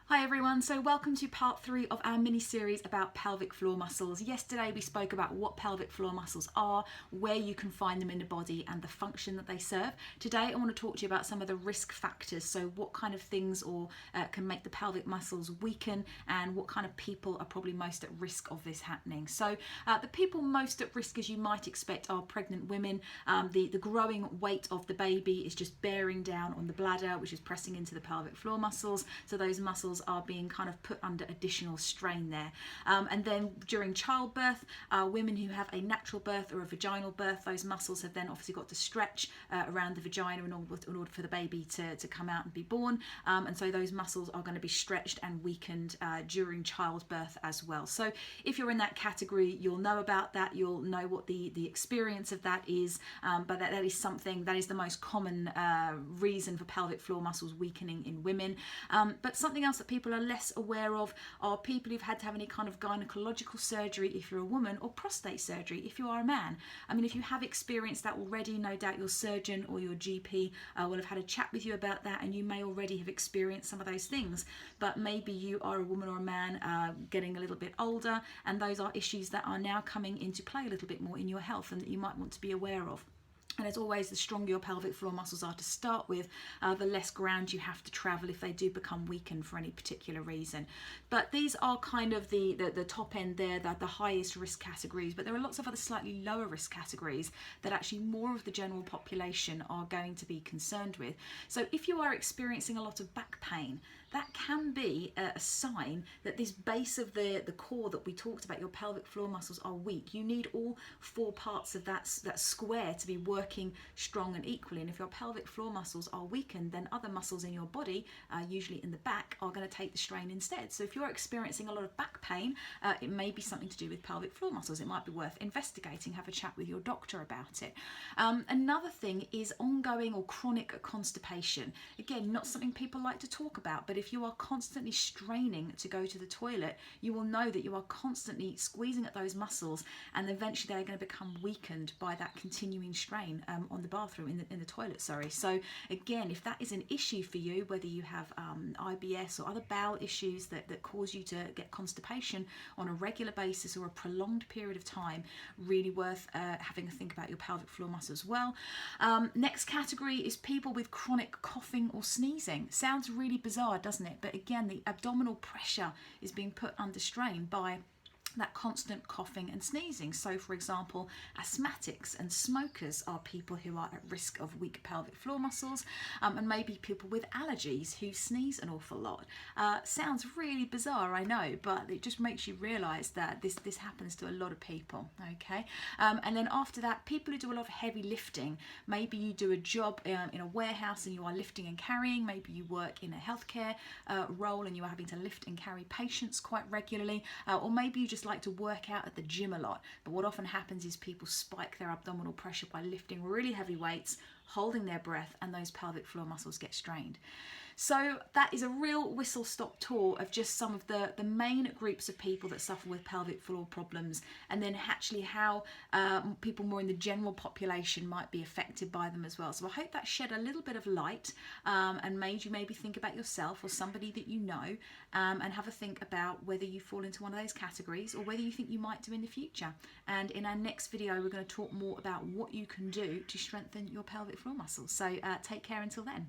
Hi everyone, so welcome to part 3 of our mini-series about pelvic floor muscles. Yesterday we spoke about what pelvic floor muscles are, where you can find them in the body and the function that they serve. Today I want to talk to you about some of the risk factors, so what kind of things can make the pelvic muscles weaken and what kind of people are probably most at risk of this happening. So the people most at risk, as you might expect, are pregnant women. The growing weight of the baby is just bearing down on the bladder, which is pressing into the pelvic floor muscles, so those muscles are being kind of put under additional strain there. And then during childbirth, women who have a natural birth or a vaginal birth, those muscles have then obviously got to stretch around the vagina in order for the baby to come out and be born. And so those muscles are going to be stretched and weakened during childbirth as well. So if you're in that category, you'll know about that, you'll know what the experience of that is, but that is something that is the most common reason for pelvic floor muscles weakening in women. But something else that people are less aware of are people who've had to have any kind of gynecological surgery if you're a woman, or prostate surgery if you are a man. I mean, if you have experienced that already, no doubt your surgeon or your GP will have had a chat with you about that, and you may already have experienced some of those things. But maybe you are a woman or a man getting a little bit older, and those are issues that are now coming into play a little bit more in your health and that you might want to be aware of. And as always, the stronger your pelvic floor muscles are to start with, the less ground you have to travel if they do become weakened for any particular reason. But these are kind of the top end there, the highest risk categories. But there are lots of other slightly lower risk categories that actually more of the general population are going to be concerned with. So if you are experiencing a lot of back pain, that can be a sign that this base of the core that we talked about, your pelvic floor muscles, are weak. You need all four parts of that square to be working strong and equally. And if your pelvic floor muscles are weakened, then other muscles in your body, usually in the back, are going to take the strain instead. So if you're experiencing a lot of back pain, it may be something to do with pelvic floor muscles. It might be worth investigating. Have a chat with your doctor about it. Another thing is ongoing or chronic constipation. Again, not something people like to talk about, but if you are constantly straining to go to the toilet, you will know that you are constantly squeezing at those muscles, and eventually they're going to become weakened by that continuing strain on the bathroom, in the toilet, sorry. So again, if that is an issue for you, whether you have IBS or other bowel issues that cause you to get constipation on a regular basis or a prolonged period of time, really worth having a think about your pelvic floor muscles as well. Next category is people with chronic coughing or sneezing. Sounds really bizarre, doesn't it? But again, the abdominal pressure is being put under strain by that constant coughing and sneezing. So for example, asthmatics and smokers are people who are at risk of weak pelvic floor muscles, and maybe people with allergies who sneeze an awful lot. Sounds really bizarre, I know, but it just makes you realize that this happens to a lot of people. Okay, and then after that, people who do a lot of heavy lifting. Maybe you do a job in a warehouse and you are lifting and carrying. Maybe you work in a healthcare role and you are having to lift and carry patients quite regularly, or maybe you just like to work out at the gym a lot. But what often happens is people spike their abdominal pressure by lifting really heavy weights, holding their breath, and those pelvic floor muscles get strained. So that is a real whistle-stop tour of just some of the main groups of people that suffer with pelvic floor problems, and then actually how people more in the general population might be affected by them as well. So I hope that shed a little bit of light and made you maybe think about yourself or somebody that you know, and have a think about whether you fall into one of those categories or whether you think you might do in the future. And in our next video, we're going to talk more about what you can do to strengthen your pelvic floor muscles. So take care until then.